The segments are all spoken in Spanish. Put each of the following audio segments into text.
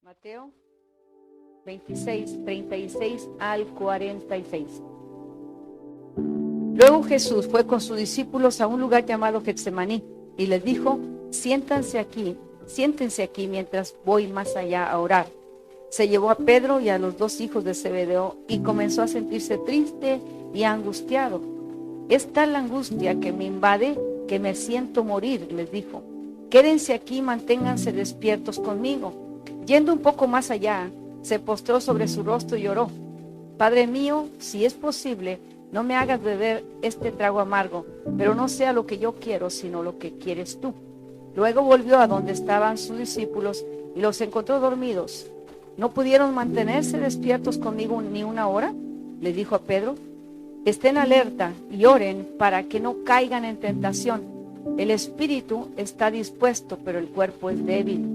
Mateo 26, 36 al 46. Luego Jesús fue con sus discípulos a un lugar llamado Getsemaní y les dijo: siéntense aquí mientras voy más allá a orar. Se llevó a Pedro y a los dos hijos de Zebedeo y comenzó a sentirse triste y angustiado. Es tal la angustia que me invade que me siento morir, les dijo. Quédense aquí y manténganse despiertos conmigo. Yendo un poco más allá, se postró sobre su rostro y lloró: Padre mío, si es posible, no me hagas beber este trago amargo, pero no sea lo que yo quiero, sino lo que quieres tú. Luego volvió a donde estaban sus discípulos y los encontró dormidos. ¿No pudieron mantenerse despiertos conmigo ni una hora?, le dijo a Pedro. Estén alerta y oren para que no caigan en tentación. El espíritu está dispuesto, pero el cuerpo es débil.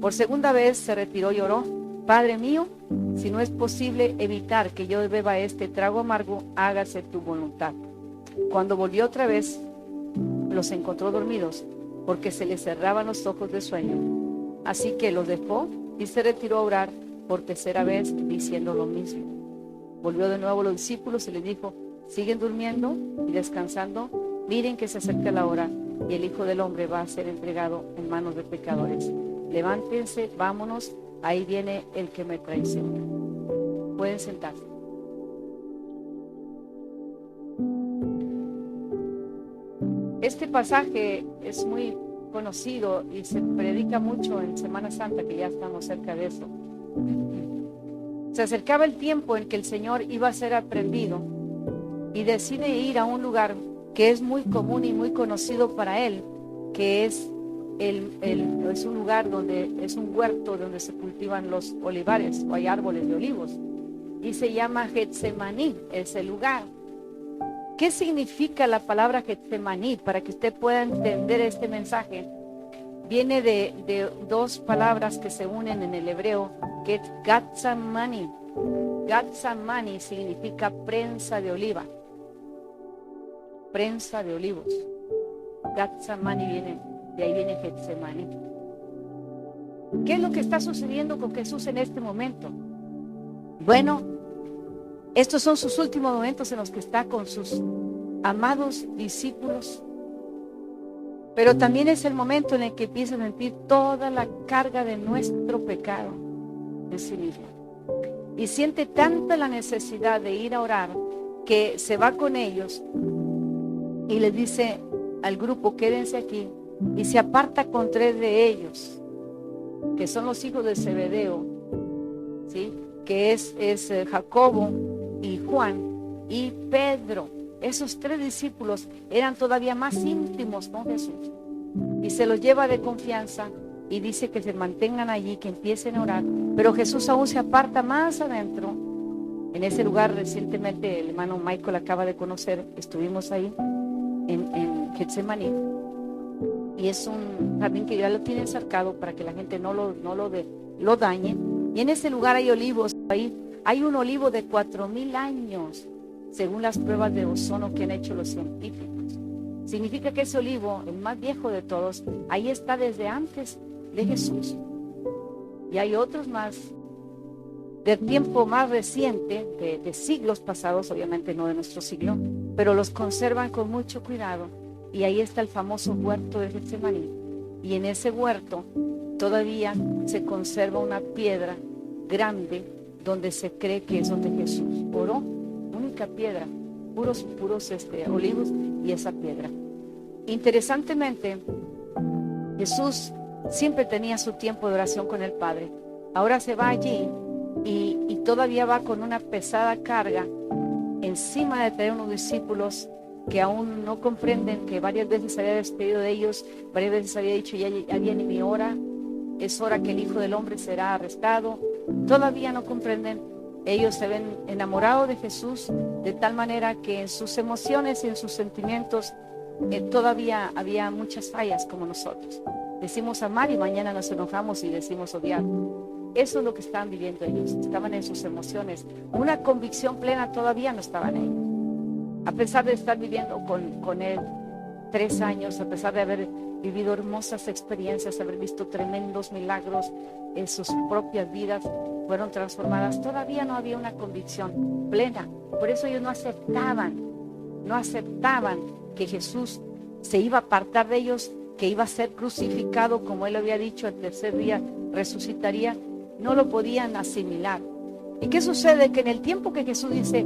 Por segunda vez se retiró y oró: Padre mío, si no es posible evitar que yo beba este trago amargo, hágase tu voluntad. Cuando volvió otra vez, los encontró dormidos, porque se les cerraban los ojos de sueño. Así que los dejó y se retiró a orar por tercera vez, diciendo lo mismo. Volvió de nuevo a los discípulos y les dijo: ¿siguen durmiendo y descansando? Miren que se acerca la hora y el Hijo del Hombre va a ser entregado en manos de pecadores. Levántense, vámonos, ahí viene el que me traiciona. Pueden sentarse. Este pasaje es muy conocido y se predica mucho en Semana Santa, que ya estamos cerca de eso. Se acercaba el tiempo en que el Señor iba a ser aprendido y decide ir a un lugar que es muy común y muy conocido para él, que es un lugar donde es un huerto donde se cultivan los olivares o hay árboles de olivos, y se llama Getsemaní, ese lugar. ¿Qué significa la palabra Getsemaní? Para que usted pueda entender este mensaje, viene de dos palabras que se unen en el hebreo, que es Gatsamani. Gatsamani significa prensa de oliva, prensa de olivos. Gatsamani de ahí viene Getsemaní. ¿Qué es lo que está sucediendo con Jesús en este momento? Bueno, estos son sus últimos momentos en los que está con sus amados discípulos, pero también es el momento en el que empieza a sentir toda la carga de nuestro pecado en sí mismo. Y siente tanta la necesidad de ir a orar que se va con ellos y les dice al grupo: quédense aquí, y se aparta con 3 de ellos, que son los hijos de Zebedeo, ¿sí? Que es Jacobo y Juan y Pedro. Esos 3 discípulos eran todavía más íntimos con Jesús, y se los lleva de confianza y dice que se mantengan allí, que empiecen a orar. Pero Jesús aún se aparta más adentro. En ese lugar recientemente el hermano Michael acaba de conocer, estuvimos ahí en Getsemaní, y es un jardín que ya lo tienen cercado para que la gente no lo dañe. Y en ese lugar hay olivos. Ahí hay un olivo de 4,000 años, según las pruebas de ozono que han hecho los científicos. Significa que ese olivo, el más viejo de todos, ahí está desde antes de Jesús. Y hay otros más del tiempo más reciente, de siglos pasados, obviamente no de nuestro siglo, pero los conservan con mucho cuidado. Y ahí está el famoso huerto de Getsemaní. Y en ese huerto todavía se conserva una piedra grande donde se cree que es donde Jesús oró. Única piedra, puros olivos y esa piedra. Interesantemente, Jesús siempre tenía su tiempo de oración con el Padre. Ahora se va allí y todavía va con una pesada carga encima de tener unos discípulos que aún no comprenden, que varias veces había despedido de ellos, varias veces había dicho: ya viene mi hora, es hora que el Hijo del Hombre será arrestado. Todavía no comprenden. Ellos se ven enamorados de Jesús de tal manera que en sus emociones y en sus sentimientos todavía había muchas fallas, como nosotros. Decimos amar y mañana nos enojamos y decimos odiar. Eso es lo que estaban viviendo ellos. Estaban en sus emociones. Una convicción plena todavía no estaban en ellos. A pesar de estar viviendo con él 3 años, a pesar de haber vivido hermosas experiencias, haber visto tremendos milagros en sus propias vidas, fueron transformadas. Todavía no había una convicción plena. Por eso ellos no aceptaban que Jesús se iba a apartar de ellos, que iba a ser crucificado, como él había dicho, el tercer día resucitaría. No lo podían asimilar. ¿Y qué sucede? Que en el tiempo que Jesús dice,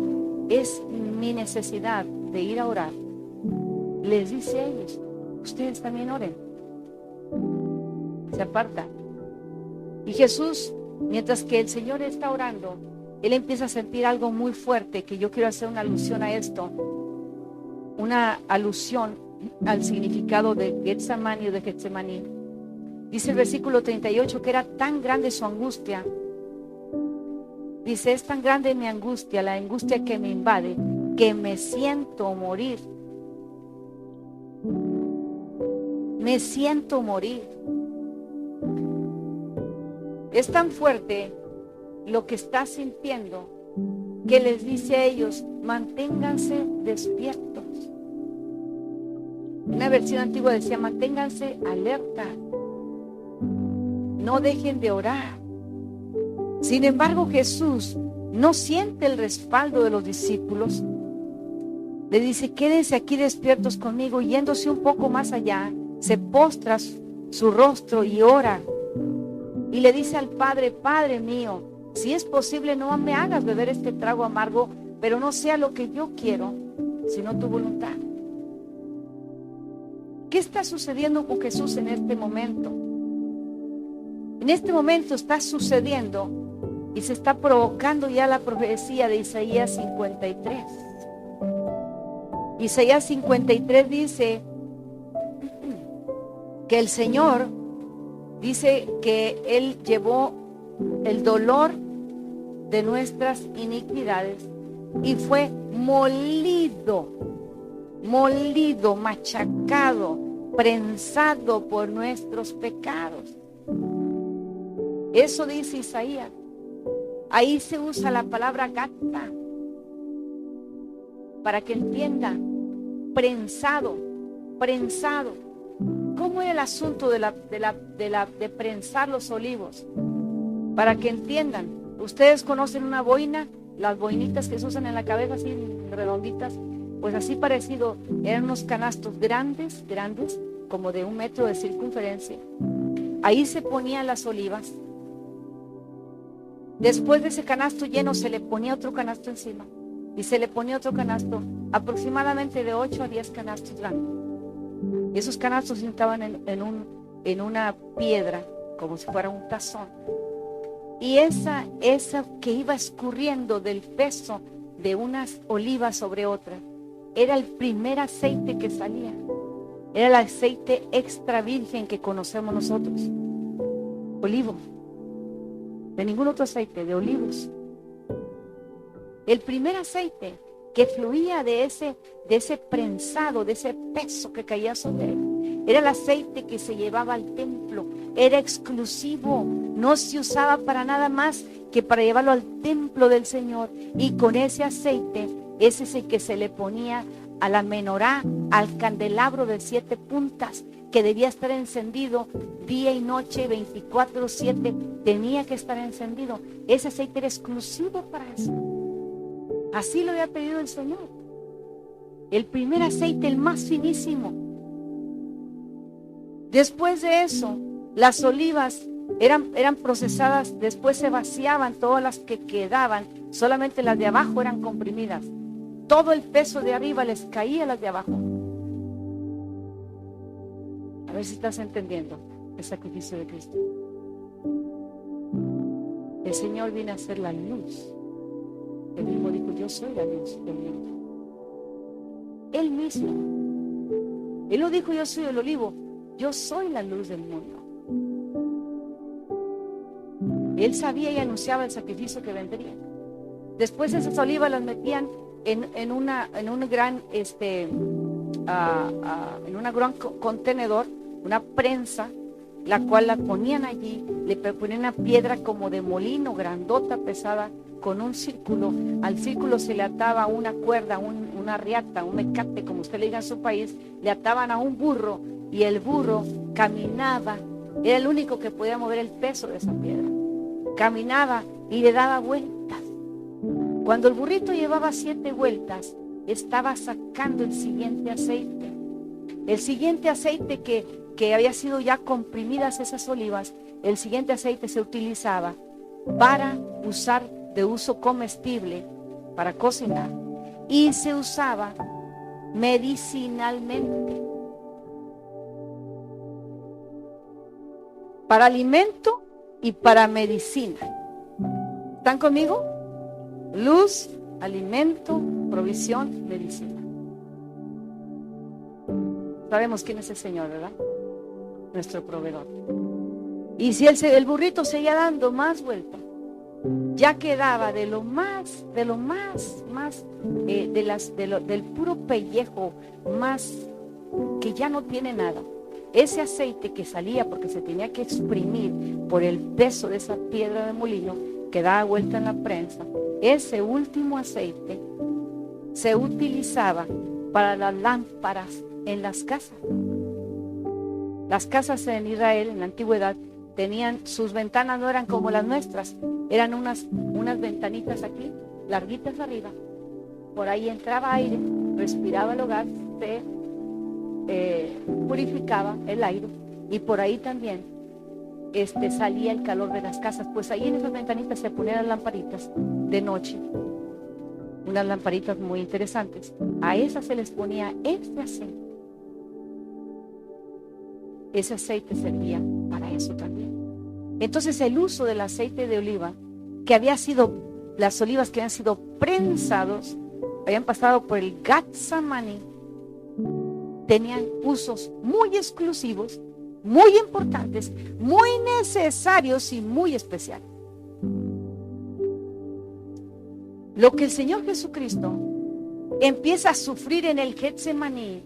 es mi necesidad de ir a orar, les dice a ellos, ustedes también oren. Se apartan. Y Jesús, mientras que el Señor está orando, él empieza a sentir algo muy fuerte, que yo quiero hacer una alusión a esto, una alusión al significado de Getsemani o de Getsemaní. Dice el versículo 38 que era tan grande su angustia. Dice, es tan grande mi angustia, la angustia que me invade, que me siento morir. Me siento morir. Es tan fuerte lo que está sintiendo que les dice a ellos, manténganse despiertos. Una versión antigua decía, manténganse alerta, no dejen de orar. Sin embargo, Jesús no siente el respaldo de los discípulos. Le dice, quédense aquí despiertos conmigo. Yéndose un poco más allá, se postra su rostro y ora. Y le dice al Padre, Padre mío, si es posible, no me hagas beber este trago amargo, pero no sea lo que yo quiero, sino tu voluntad. ¿Qué está sucediendo con Jesús en este momento? En este momento está sucediendo y se está provocando ya la profecía de Isaías 53. Isaías 53 dice que el Señor dice que Él llevó el dolor de nuestras iniquidades y fue molido, machacado, prensado por nuestros pecados. Eso dice Isaías. Ahí se usa la palabra gata para que entienda, prensado. ¿Cómo era el asunto de prensar los olivos? Para que entiendan, ustedes conocen una boina, las boinitas que se usan en la cabeza así redonditas, pues así parecido, eran unos canastos grandes, como de 1 metro de circunferencia. Ahí se ponían las olivas. Después de ese canasto lleno se le ponía otro canasto encima y se le ponía otro canasto, aproximadamente de 8 a 10 canastos grandes. Y esos canastos estaban en una piedra, como si fuera un tazón. Y esa que iba escurriendo del peso de unas olivas sobre otras, era el primer aceite que salía. Era el aceite extra virgen que conocemos nosotros. Olivo. De ningún otro aceite, de olivos. El primer aceite que fluía de ese prensado, de ese peso que caía sobre él, era el aceite que se llevaba al templo. Era exclusivo, no se usaba para nada más que para llevarlo al templo del Señor. Y con ese aceite, ese es el que se le ponía a la menorá, al candelabro de 7 puntas, que debía estar encendido día y noche, 24/7, tenía que estar encendido. Ese aceite era exclusivo para eso. Así lo había pedido el Señor. El primer aceite, el más finísimo. Después de eso, las olivas eran procesadas, después se vaciaban todas las que quedaban, solamente las de abajo eran comprimidas. Todo el peso de arriba les caía a las de abajo. A ver si estás entendiendo el sacrificio de Cristo. El Señor viene a ser la luz. Él mismo dijo, yo soy la luz del mundo. Él mismo. Él lo dijo, yo soy el olivo. Yo soy la luz del mundo. Él sabía y anunciaba el sacrificio que vendría. Después esas olivas las metían en un gran contenedor, una prensa, la cual la ponían allí, le ponían una piedra como de molino, grandota, pesada, con un círculo. Al círculo se le ataba una cuerda, una riata, un mecate, como usted le diga en su país, le ataban a un burro y el burro caminaba. Era el único que podía mover el peso de esa piedra. Caminaba y le daba vueltas. Cuando el burrito llevaba 7 vueltas, estaba sacando el siguiente aceite. El siguiente aceite que había sido ya comprimidas esas olivas, el siguiente aceite se utilizaba para usar de uso comestible, para cocinar, y se usaba medicinalmente, para alimento y para medicina. ¿Están conmigo? Luz, alimento, provisión, medicina. Sabemos quién es el Señor, ¿verdad? Nuestro proveedor. Y si el burrito seguía dando más vueltas, ya quedaba del puro pellejo, más que ya no tiene nada. Ese aceite que salía porque se tenía que exprimir por el peso de esa piedra de molino que daba vuelta en la prensa, ese último aceite se utilizaba para las lámparas en las casas. Las casas en Israel, en la antigüedad, tenían, sus ventanas no eran como las nuestras, eran unas ventanitas aquí, larguitas arriba. Por ahí entraba aire, respiraba el hogar, se purificaba el aire, y por ahí también salía el calor de las casas. Pues ahí en esas ventanitas se ponían las lamparitas de noche, unas lamparitas muy interesantes. A esas se les ponía este aceite. Ese aceite servía para eso también. Entonces el uso del aceite de oliva, que había sido, las olivas que habían sido prensados, habían pasado por el Gatsamani, tenían usos muy exclusivos, muy importantes, muy necesarios y muy especiales. Lo que el Señor Jesucristo empieza a sufrir en el Getsemaní,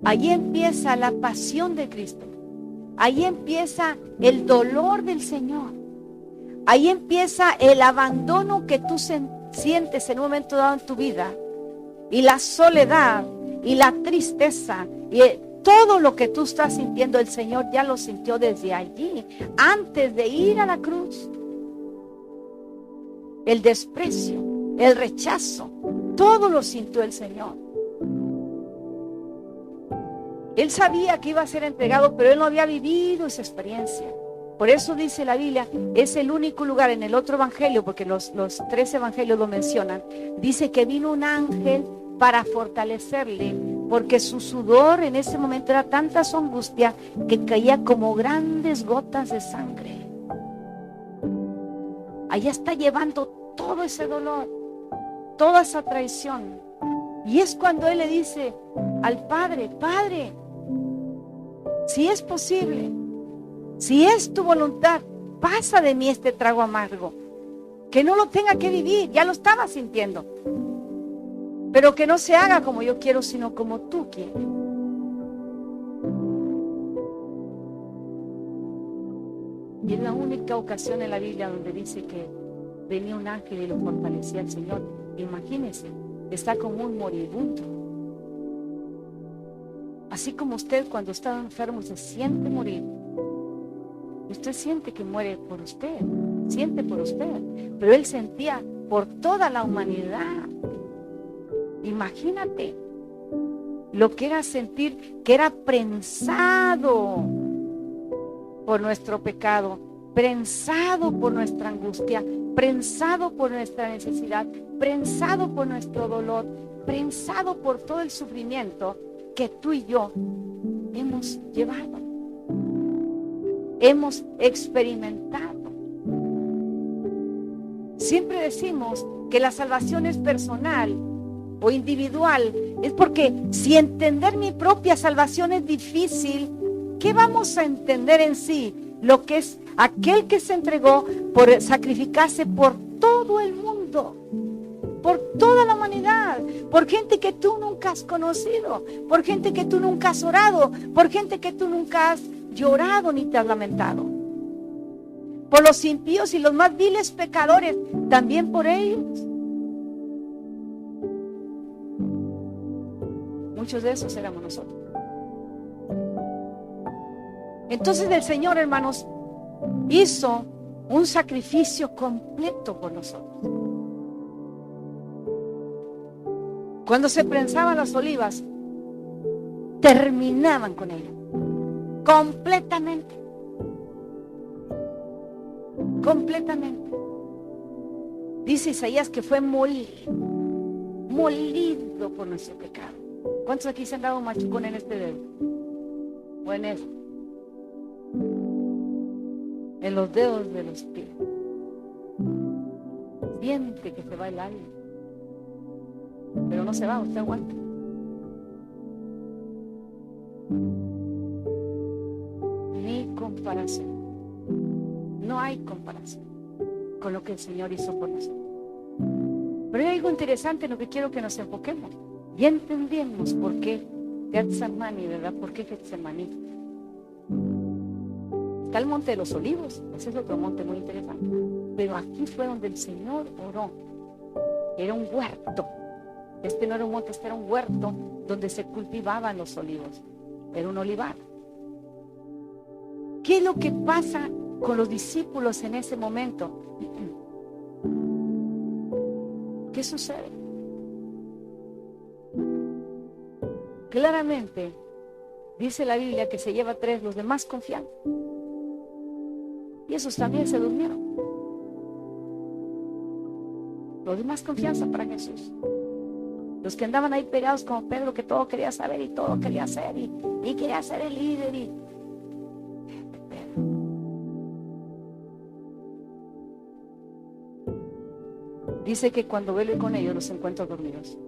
allí empieza la pasión de Cristo. Ahí empieza el dolor del Señor. Ahí empieza el abandono que tú sientes en un momento dado en tu vida. Y la soledad y la tristeza y todo lo que tú estás sintiendo, el Señor ya lo sintió desde allí, antes de ir a la cruz. El desprecio, el rechazo, todo lo sintió el Señor. Él sabía que iba a ser entregado, pero él no había vivido esa experiencia. Por eso dice la Biblia, es el único lugar en el otro evangelio, porque los 3 evangelios lo mencionan, dice que vino un ángel para fortalecerle, porque su sudor en ese momento era tanta su angustia que caía como grandes gotas de sangre. Allá está llevando todo ese dolor, toda esa traición. Y es cuando él le dice al Padre, Padre, si es posible, si es tu voluntad, pasa de mí este trago amargo, que no lo tenga que vivir, ya lo estaba sintiendo, pero que no se haga como yo quiero, sino como tú quieres. Y es la única ocasión en la Biblia donde dice que venía un ángel y lo fortalecía al Señor. Imagínense, está como un moribundo. Así como usted cuando está enfermo se siente morir, usted siente que muere por usted, siente por usted, pero él sentía por toda la humanidad. Imagínate lo que era sentir que era prensado por nuestro pecado, prensado por nuestra angustia, prensado por nuestra necesidad, prensado por nuestro dolor, prensado por todo el sufrimiento que tú y yo hemos llevado, hemos experimentado. Siempre decimos que la salvación es personal o individual, es porque si entender mi propia salvación es difícil, ¿qué vamos a entender en sí? Lo que es aquel que se entregó por sacrificarse por todo el mundo, por toda la humanidad, por gente que tú nunca has conocido, por gente que tú nunca has orado, por gente que tú nunca has llorado ni te has lamentado, por los impíos y los más viles pecadores, también por ellos. Muchos de esos éramos nosotros. Entonces el Señor, hermanos, hizo un sacrificio completo por nosotros. Cuando se prensaban las olivas, terminaban con ellas completamente. Completamente. Dice Isaías que fue molido por nuestro pecado. ¿Cuántos aquí se han dado un machucón en este dedo? O en eso. En los dedos de los pies. Siente que se va el aire. Pero no se va, usted aguanta. Ni comparación. No hay comparación con lo que el Señor hizo por nosotros. Pero hay algo interesante en lo que quiero que nos enfoquemos. Ya entendemos por qué Getsemani, ¿verdad? ¿Por qué Getsemaní? Está el Monte de los Olivos, ese es otro monte muy interesante. Pero aquí fue donde el Señor oró. Era un huerto. Este no era un monte, este era un huerto donde se cultivaban los olivos. Era un olivar. ¿Qué es lo que pasa con los discípulos en ese momento? ¿Qué sucede? Claramente dice la Biblia que se lleva 3, los demás confían. Y esos también se durmieron. Los demás confianza para Jesús. Los que andaban ahí pegados como Pedro, que todo quería saber y todo quería hacer y quería ser el líder y dice que cuando vele con ellos los encuentro dormidos.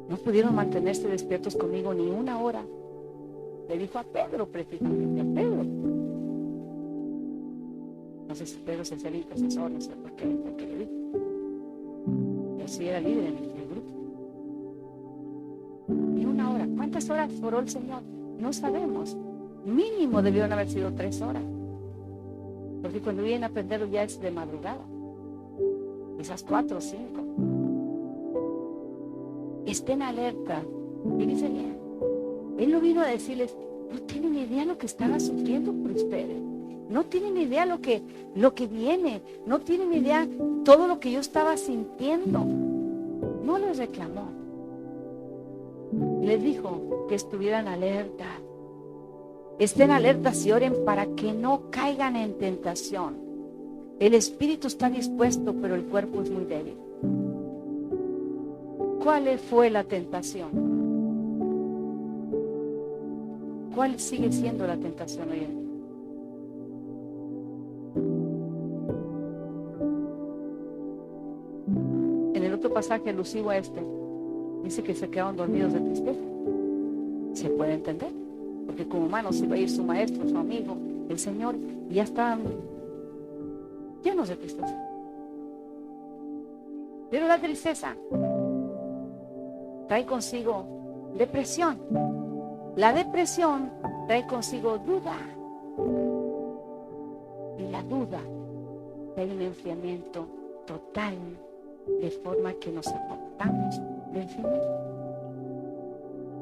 No pudieron mantenerse despiertos conmigo ni una hora. Le dijo a Pedro, precisamente a Pedro. No sé si Pedro se hacía el intercesor, no sé por qué le dijo. Yo sí era líder en el grupo. Ni una hora. ¿Cuántas horas oró el Señor? No sabemos. Mínimo debieron haber sido 3 horas. Porque cuando vienen a aprenderlo ya es de madrugada. Quizás 4 o 5. Estén alerta. Y dice bien. Él no vino a decirles, no tienen idea lo que estaba sufriendo por ustedes. No tienen idea lo que viene. No tienen idea todo lo que yo estaba sintiendo. No les reclamó. Les dijo que estuvieran alerta. Estén alertas y oren para que no caigan en tentación. El espíritu está dispuesto, pero el cuerpo es muy débil. ¿Cuál fue la tentación? ¿Cuál sigue siendo la tentación hoy en día? En el otro pasaje alusivo a este, dice que se quedaron dormidos de tristeza. Se puede entender, porque como humanos iba a ir su maestro, su amigo, el Señor, y ya estaban llenos de tristeza. Pero la tristeza trae consigo depresión. La depresión trae consigo duda. Y la duda trae un enfriamiento total, de forma que nos apartamos del Señor.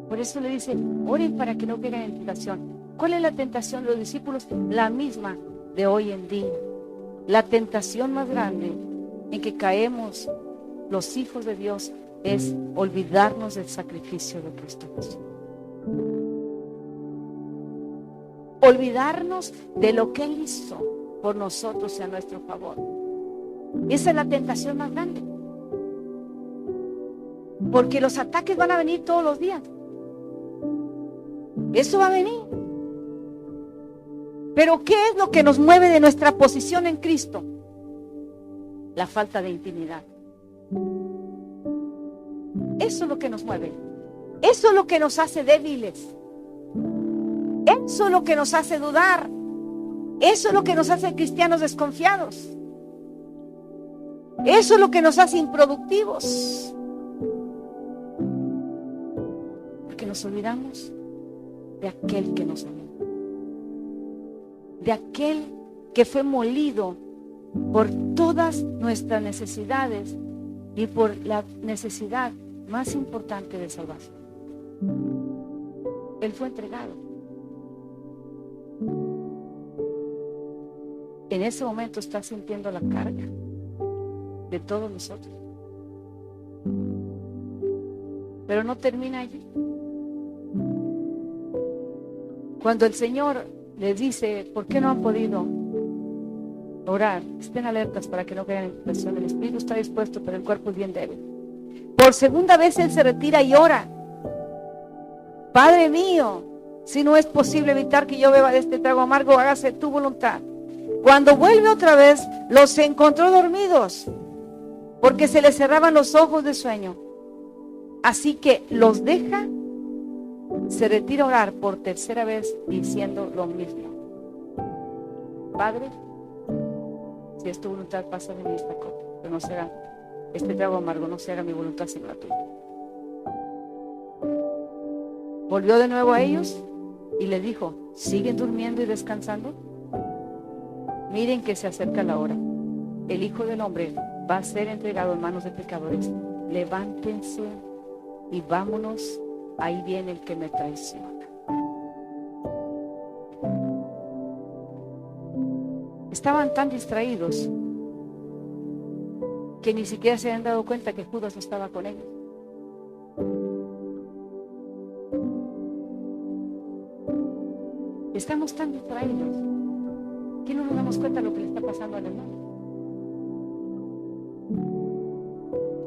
Por eso le dice, oren para que no caigan en tentación. ¿Cuál es la tentación de los discípulos? La misma de hoy en día. La tentación más grande en que caemos los hijos de Dios es olvidarnos del sacrificio de Cristo Jesús. Olvidarnos de lo que Él hizo por nosotros y a nuestro favor. Esa es la tentación más grande. Porque los ataques van a venir todos los días. Eso va a venir. Pero ¿qué es lo que nos mueve de nuestra posición en Cristo? La falta de intimidad. Eso es lo que nos mueve. Eso es lo que nos hace débiles. Eso es lo que nos hace dudar. Eso es lo que nos hace cristianos desconfiados. Eso es lo que nos hace improductivos. Porque nos olvidamos de aquel que nos amó. De aquel que fue molido por todas nuestras necesidades y por la necesidad más importante de salvación. Él fue entregado. en ese momento está sintiendo la carga de todos nosotros. Pero no termina allí. Cuando el Señor les dice, ¿por qué no han podido orar? Estén alertas para que no caigan en tentación. El espíritu está dispuesto, pero el cuerpo es bien débil. Por segunda vez Él se retira y ora. Padre mío, si no es posible evitar que yo beba de este trago amargo, hágase tu voluntad. Cuando vuelve otra vez, los encontró dormidos, porque se les cerraban los ojos de sueño. Así que los deja, se retira a orar por tercera vez, diciendo lo mismo. Padre, si es tu voluntad, pasa de mí esta copa, pero no se haga este trago amargo, no se haga mi voluntad sino la tuya. Volvió de nuevo a ellos y les dijo, ¿siguen durmiendo y descansando? Miren que se acerca la hora. El Hijo del Hombre va a ser entregado en manos de pecadores. Levántense y vámonos. Ahí viene el que me traiciona. Estaban tan distraídos que ni siquiera se habían dado cuenta que Judas no estaba con ellos. Estamos tan distraídos que no nos damos cuenta de lo que le está pasando al hermano.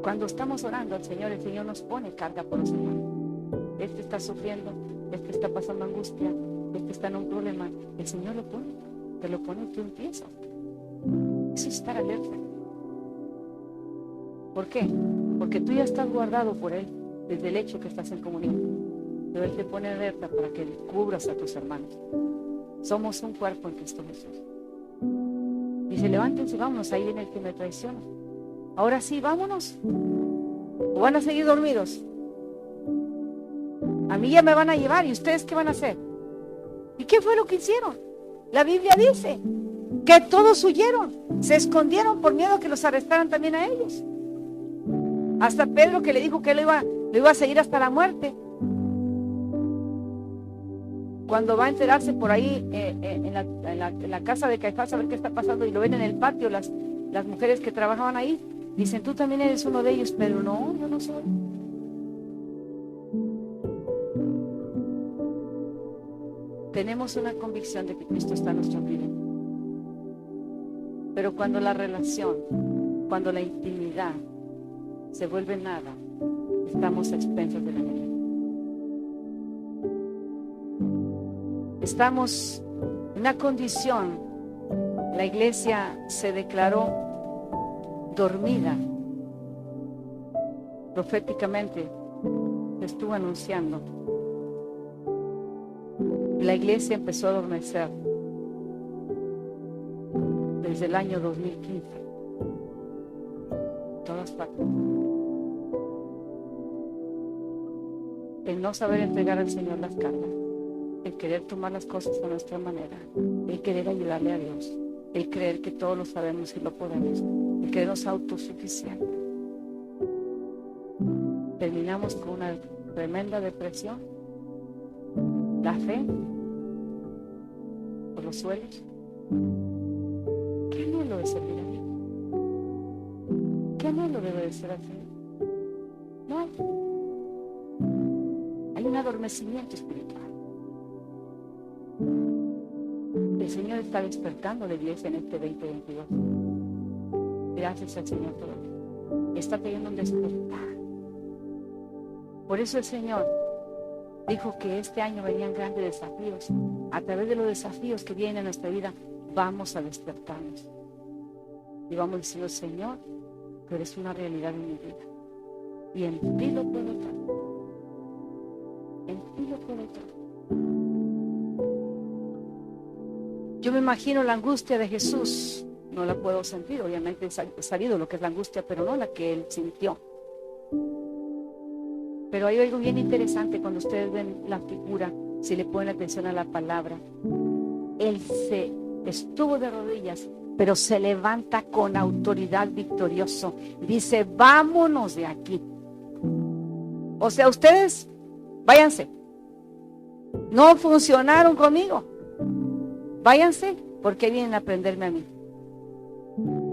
Cuando estamos orando al Señor, el Señor nos pone carga por los hermanos. Este está sufriendo, este está pasando angustia, este está en un problema. El Señor lo pone, te lo pone y tú empiezas. Eso es estar alerta. ¿Por qué? Porque tú ya estás guardado por Él desde el hecho que estás en comunión. Pero Él te pone alerta para que cubras a tus hermanos. Somos un cuerpo en Cristo Jesús. Dice, levántense, vámonos, ahí viene el que me traiciona. Ahora sí, vámonos. ¿O van a seguir dormidos? A mí ya me van a llevar, ¿y ustedes qué van a hacer? ¿Y qué fue lo que hicieron? La Biblia dice que todos huyeron, se escondieron por miedo a que los arrestaran también a ellos. Hasta Pedro, que le dijo que lo iba a seguir hasta la muerte. Cuando va a enterarse por ahí en la casa de Caifás a ver qué está pasando y lo ven en el patio las mujeres que trabajaban ahí, dicen, tú también eres uno de ellos, pero no, yo no soy. Tenemos una convicción de que Cristo está en nuestra vida. Pero cuando la relación, cuando la intimidad se vuelve nada, estamos a expensas de la vida. Estamos en una condición, la iglesia se declaró dormida. Proféticamente se estuvo anunciando. La iglesia empezó a adormecer desde el año 2015. Todas partes. El no saber entregar al Señor las cargas, el querer tomar las cosas a nuestra manera, el querer ayudarle a Dios, el creer que todos lo sabemos y lo podemos, el creernos autosuficientes. Terminamos con una tremenda depresión, la fe por los suelos. ¿Qué anhelo de servir a Dios? ¿Qué anhelo de obedecer al Señor? No hay. Hay un adormecimiento espiritual. El Señor está despertando la iglesia en este 2022. Gracias al Señor todavía. Está teniendo un despertar. Por eso el Señor dijo que este año venían grandes desafíos. A través de los desafíos que vienen a nuestra vida, vamos a despertarnos. Y vamos diciendo, Señor, tú eres una realidad en mi vida. Y en ti lo puedo todo. En ti lo puedo todo. Yo me imagino la angustia de Jesús. No la puedo sentir, obviamente he sabido lo que es la angustia, pero no la que Él sintió. Pero hay algo bien interesante cuando ustedes ven la figura, si le ponen atención a la palabra. Él se estuvo de rodillas, pero se levanta con autoridad victorioso. Dice, vámonos de aquí. O sea, ustedes, váyanse. No funcionaron conmigo. Váyanse, porque vienen a aprenderme a mí. ¿No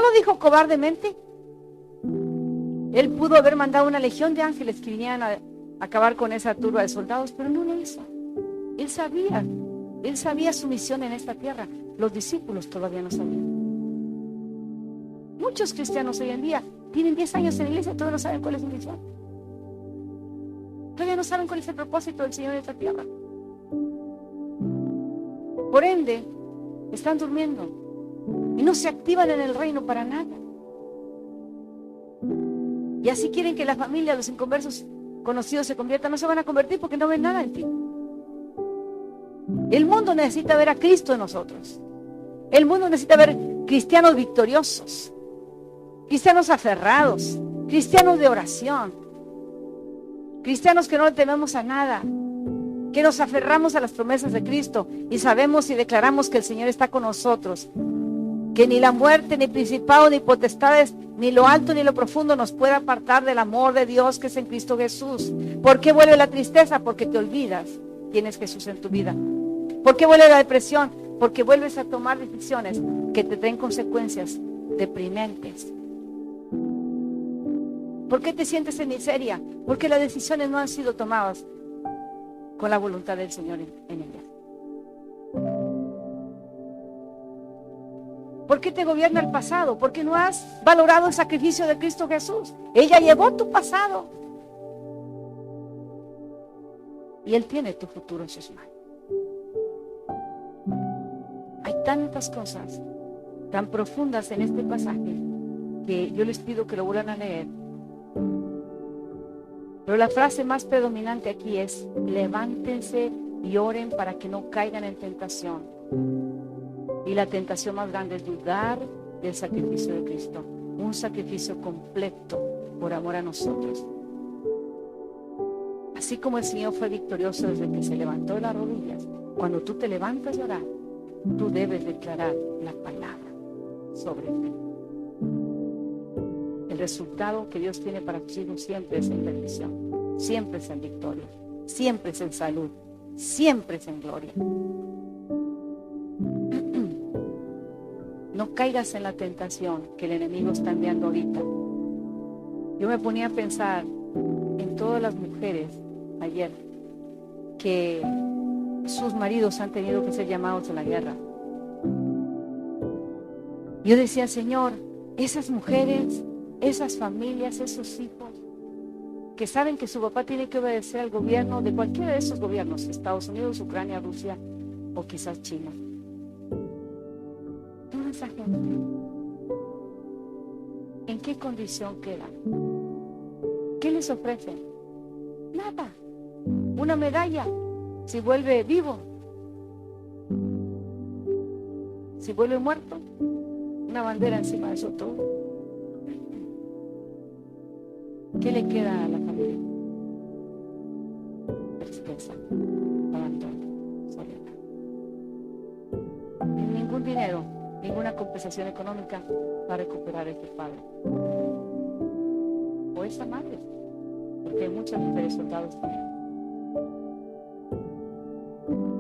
lo dijo cobardemente? Él pudo haber mandado una legión de ángeles que vinieran a acabar con esa turba de soldados, pero no lo hizo. Él sabía su misión en esta tierra. Los discípulos todavía no sabían. Muchos cristianos hoy en día tienen 10 años en la iglesia y todavía no saben cuál es su misión. Todavía no saben cuál es el propósito del Señor en esta tierra. Por ende, están durmiendo y no se activan en el reino para nada. Y así quieren que la familia, los inconversos conocidos se conviertan. No se van a convertir porque no ven nada en ti. El mundo necesita ver a Cristo en nosotros. El mundo necesita ver cristianos victoriosos, cristianos aferrados, cristianos de oración, cristianos que no le tememos a nada, que nos aferramos a las promesas de Cristo y sabemos y declaramos que el Señor está con nosotros, que ni la muerte, ni principado, ni potestades, ni lo alto, ni lo profundo nos puede apartar del amor de Dios que es en Cristo Jesús. ¿Por qué vuelve la tristeza? Porque te olvidas quién es Jesús en tu vida. ¿Por qué vuelve la depresión? Porque vuelves a tomar decisiones que te traen consecuencias deprimentes. ¿Por qué te sientes en miseria? Porque las decisiones no han sido tomadas con la voluntad del Señor en ellas. ¿Por qué te gobierna el pasado? Porque no has valorado el sacrificio de Cristo Jesús. Ella llevó tu pasado y Él tiene tu futuro en sus manos. Hay tantas cosas tan profundas en este pasaje que yo les pido que lo vuelvan a leer. Pero la frase más predominante aquí es: levántense y oren para que no caigan en tentación. Y la tentación más grande es dudar del sacrificio de Cristo, un sacrificio completo por amor a nosotros. Así como el Señor fue victorioso desde que se levantó de las rodillas, cuando tú te levantas a orar, tú debes declarar la palabra sobre ti. El resultado que Dios tiene para tus hijos siempre es en bendición, siempre es en victoria, siempre es en salud, siempre es en gloria. No caigas en la tentación que el enemigo está enviando ahorita. Yo me ponía a pensar en todas las mujeres ayer que sus maridos han tenido que ser llamados a la guerra. Yo decía: Señor, esas mujeres, esas familias, esos hijos que saben que su papá tiene que obedecer al gobierno de cualquiera de esos gobiernos, Estados Unidos, Ucrania, Rusia o quizás China. Toda esa gente, ¿en qué condición quedan? ¿Qué les ofrecen? Nada. Una medalla si vuelve vivo. Si vuelve muerto, una bandera encima de eso todo. ¿Qué le queda a la familia? Tristeza, abandono, soledad. Ningún dinero, ninguna compensación económica va a recuperar a este padre o esta madre, porque hay muchas mujeres soldados también.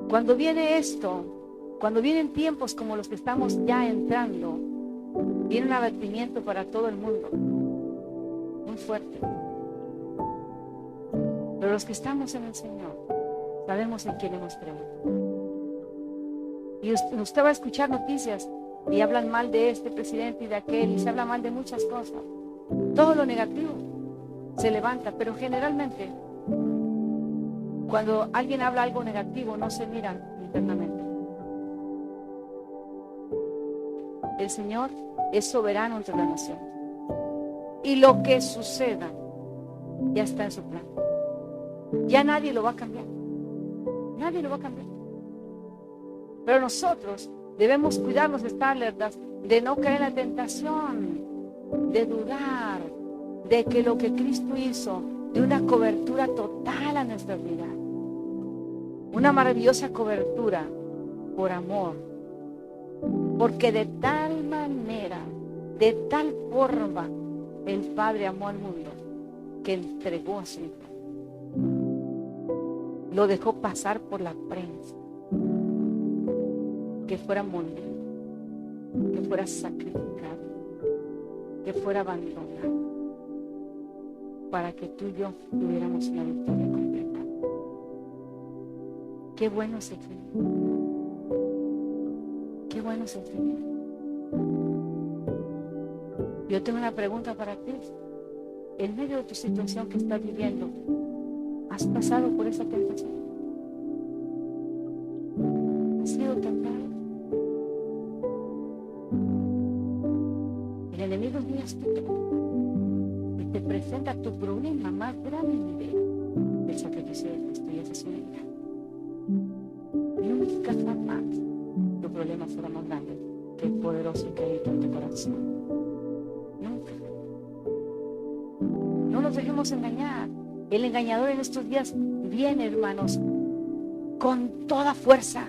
Cuando viene esto, cuando vienen tiempos como los que estamos ya entrando, viene un abatimiento para todo el mundo muy fuerte. Pero los que estamos en el Señor sabemos en quién hemos creído. Y usted va a escuchar noticias y hablan mal de este presidente y de aquel, y se habla mal de muchas cosas. Todo lo negativo se levanta, pero generalmente cuando alguien habla algo negativo no se miran internamente. El Señor es soberano entre las naciones y lo que suceda ya está en su plan. Ya nadie lo va a cambiar. Nadie lo va a cambiar. Pero nosotros debemos cuidarnos de estar alertas, de no caer en la tentación, de dudar de que lo que Cristo hizo, de una cobertura total a nuestra vida, una maravillosa cobertura por amor, porque de tal manera, de tal forma, el Padre amó al mundo que entregó a su Hijo. Lo dejó pasar por la prensa, que fuera molido, que fuera sacrificado, que fuera abandonado, para que tú y yo tuviéramos una victoria completa. Qué bueno es el Señor. Qué bueno es el Señor. Yo tengo una pregunta para ti. En medio de tu situación que estás viviendo, ¿has pasado por esa tentación? ¿Has sido tentado? El enemigo es muy astuto y te presenta tu problema más grande del sacrificio de Cristo, y esa es una hija. Nunca jamás tu problema será más grande que el poderoso que habita en tu corazón. Nunca. No nos dejemos engañar. El engañador en estos días viene, hermanos, con toda fuerza,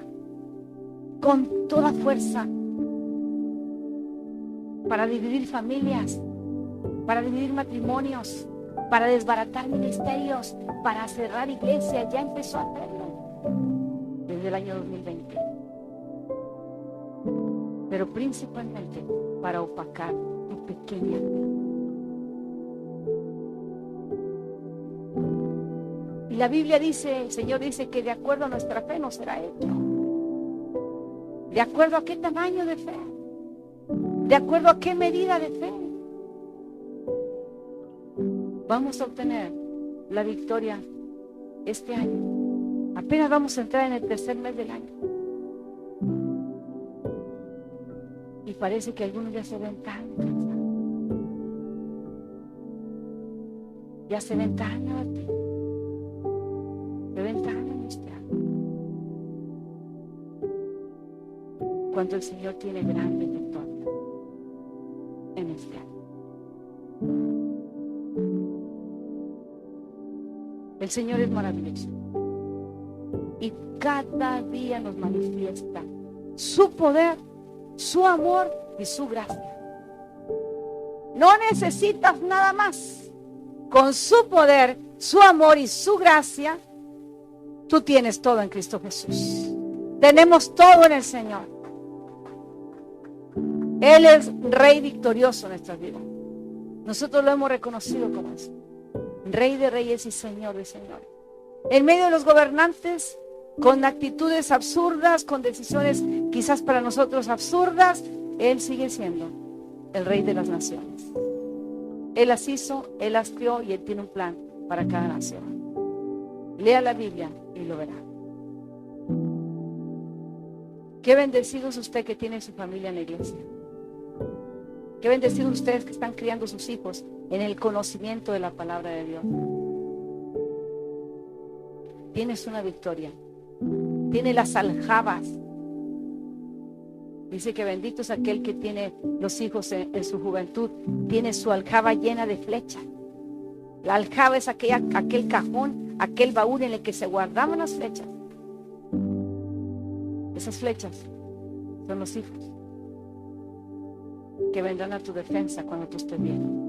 para dividir familias, para dividir matrimonios, para desbaratar ministerios, para cerrar iglesias. Ya empezó a hacerlo desde el año 2020, pero principalmente para opacar tu pequeña fe. Y la Biblia dice, el Señor dice que de acuerdo a nuestra fe nos será hecho. ¿De acuerdo a qué tamaño de fe? ¿De acuerdo a qué medida de fe? Vamos a obtener la victoria este año. Apenas vamos a entrar en el tercer mes del año. Y parece que algunos ya se ven tan cansados. Ya se ven tan abatidos. Se ven tan angustiados. Cuando el Señor tiene grandes victorias en este año. El Señor es maravilloso y cada día nos manifiesta su poder, su amor y su gracia. No necesitas nada más. Con su poder, su amor y su gracia, tú tienes todo en Cristo Jesús. Tenemos todo en el Señor. Él es Rey victorioso en nuestras vidas. Nosotros lo hemos reconocido como eso. Rey de reyes y Señor de señores. En medio de los gobernantes, con actitudes absurdas, con decisiones quizás para nosotros absurdas, Él sigue siendo el Rey de las naciones. Él las hizo, Él las crió y Él tiene un plan para cada nación. Lea la Biblia y lo verá. Qué bendecido es usted que tiene su familia en la iglesia. Qué bendecidos ustedes que están criando sus hijos en el conocimiento de la palabra de Dios. Tienes una victoria. Tiene las aljabas. Dice que bendito es aquel que tiene los hijos en su juventud. Tiene su aljaba llena de flechas. La aljaba es aquel cajón, aquel baúl en el que se guardaban las flechas. Esas flechas son los hijos que vendrán a tu defensa cuando tú estés bien.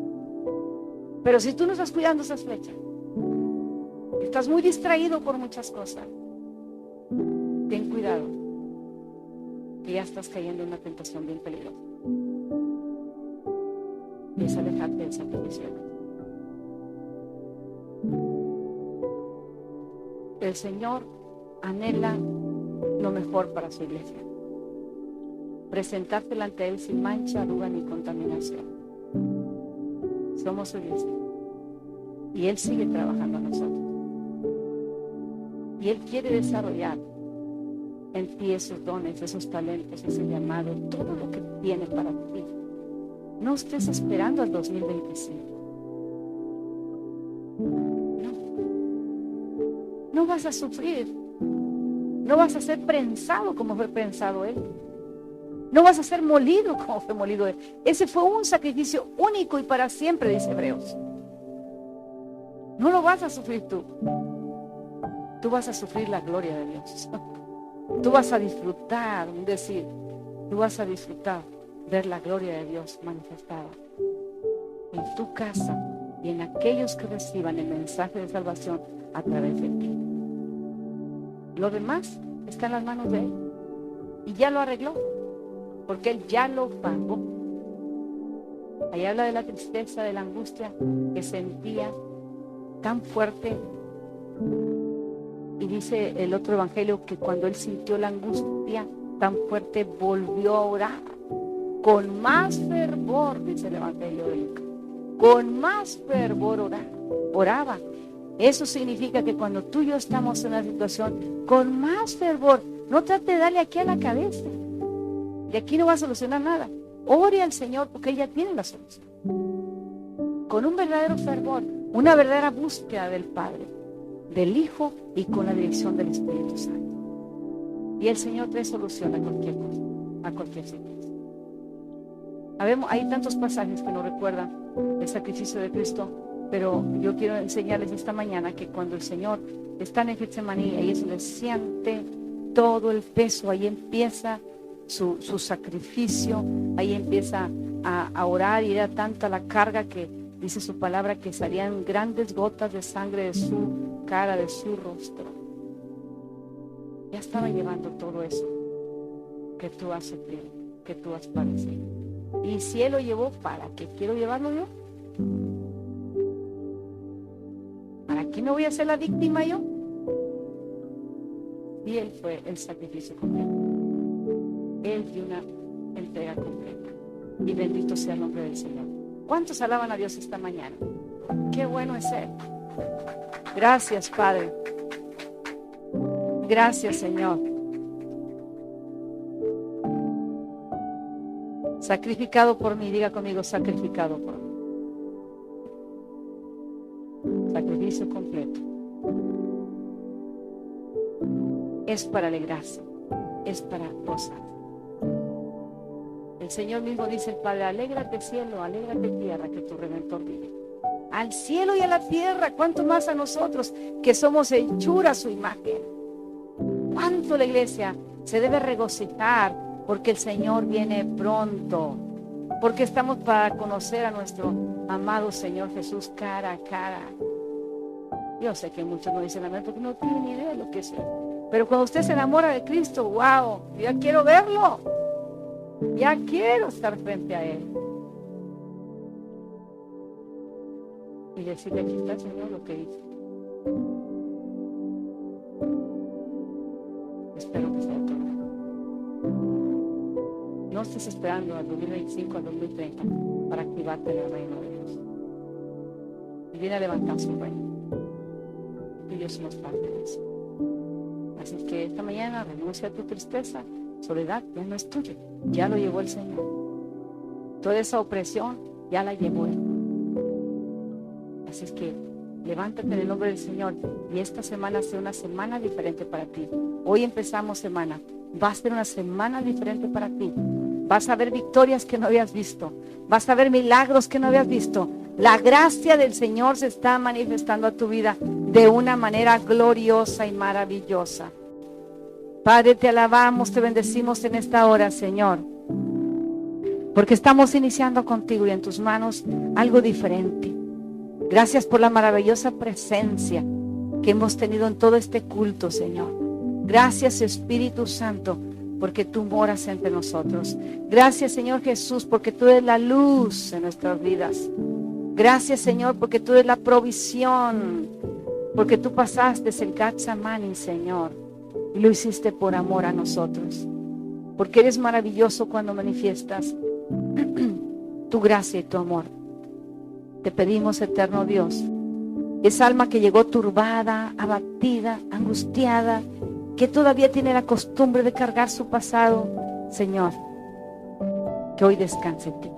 Pero si tú no estás cuidando esas flechas, estás muy distraído por muchas cosas, ten cuidado, que ya estás cayendo en una tentación bien peligrosa. Y es alejarte del sacrificio. El Señor anhela lo mejor para su iglesia. Presentarte delante de Él sin mancha, arruga ni contaminación. Somos su iglesia. Y Él sigue trabajando en nosotros. Y Él quiere desarrollar en ti esos dones, esos talentos, ese llamado, todo lo que tiene para ti. No estés esperando al 2025. No vas a sufrir. No vas a ser prensado como fue prensado Él. No vas a ser molido como fue molido Él. Ese fue un sacrificio único y para siempre, dice Hebreos. No lo vas a sufrir tú. Tú vas a sufrir la gloria de Dios. Tú vas a disfrutar, tú vas a disfrutar ver la gloria de Dios manifestada en tu casa y en aquellos que reciban el mensaje de salvación a través de ti. Lo demás está en las manos de Él y ya lo arregló. porque Él ya lo pagó. Ahí habla de la tristeza, de la angustia que sentía tan fuerte. Y dice el otro evangelio que cuando Él sintió la angustia tan fuerte, volvió a orar con más fervor, dice el evangelio de Lucas. Con más fervor oraba. Eso significa que cuando tú y yo estamos en una situación, con más fervor, no trate de darle aquí a la cabeza. De aquí no va a solucionar nada. Ore al Señor porque Él ya tiene la solución. Con un verdadero fervor, una verdadera búsqueda del Padre, del Hijo y con la dirección del Espíritu Santo. Y el Señor trae solución a cualquier cosa, a cualquier situación. Hay tantos pasajes que nos recuerdan el sacrificio de Cristo, pero yo quiero enseñarles esta mañana que cuando el Señor está en Getsemaní, ahí es donde siente todo el peso, ahí empieza su sacrificio, ahí empieza a orar y era tanta la carga que dice su palabra que salían grandes gotas de sangre de su cara, de su rostro. Ya estaba llevando todo eso que tú has sufrido, que tú has padecido. Y si Él lo llevó, ¿para qué quiero llevarlo yo? ¿Para qué me voy a hacer la víctima yo? Y Él fue el sacrificio completo. Él dio una entrega completa. Y bendito sea el nombre del Señor. ¿Cuántos alaban a Dios esta mañana? Qué bueno es Él. Gracias, Padre. Gracias, Señor. Sacrificado por mí, diga conmigo, sacrificado por mí. Sacrificio completo. Es para alegrarse, es para gozar. El Señor mismo dice el Padre, alégrate cielo, alégrate tierra, que tu Redentor vive. Al cielo y a la tierra, cuánto más a nosotros, que somos hechura a su imagen. Cuánto la iglesia se debe regocijar, porque el Señor viene pronto, porque estamos para conocer a nuestro amado Señor Jesús cara a cara. Yo sé que muchos no dicen amén porque no tienen ni idea de lo que es Él. Pero cuando usted se enamora de Cristo, wow, ya quiero verlo, ya quiero estar frente a Él. Y decirle, aquí está el Señor, lo que dice. Espero que sea todo. No estés esperando al 2025, al 2030 para activarte en el reino de Dios. Y viene a levantar su reino. Y yo somos parte de eso. Así que esta mañana renuncia a tu tristeza, soledad, ya no es tuya, ya lo llevó el Señor. Toda esa opresión ya la llevó Él. Así es que levántate en el nombre del Señor y esta semana sea una semana diferente para ti. Hoy empezamos semana, va a ser una semana diferente para ti. Vas a ver victorias que no habías visto, vas a ver milagros que no habías visto. La gracia del Señor se está manifestando a tu vida de una manera gloriosa y maravillosa. Padre, te alabamos, te bendecimos en esta hora, Señor, porque estamos iniciando contigo y en tus manos algo diferente. Gracias por la maravillosa presencia que hemos tenido en todo este culto, Señor. Gracias, Espíritu Santo, porque tú moras entre nosotros. Gracias, Señor Jesús, porque tú eres la luz en nuestras vidas. Gracias, Señor, porque tú eres la provisión, porque tú pasaste el Getsemaní, Señor, y lo hiciste por amor a nosotros, porque eres maravilloso cuando manifiestas tu gracia y tu amor. Te pedimos, eterno Dios, esa alma que llegó turbada, abatida, angustiada, que todavía tiene la costumbre de cargar su pasado, Señor, que hoy descanse en ti.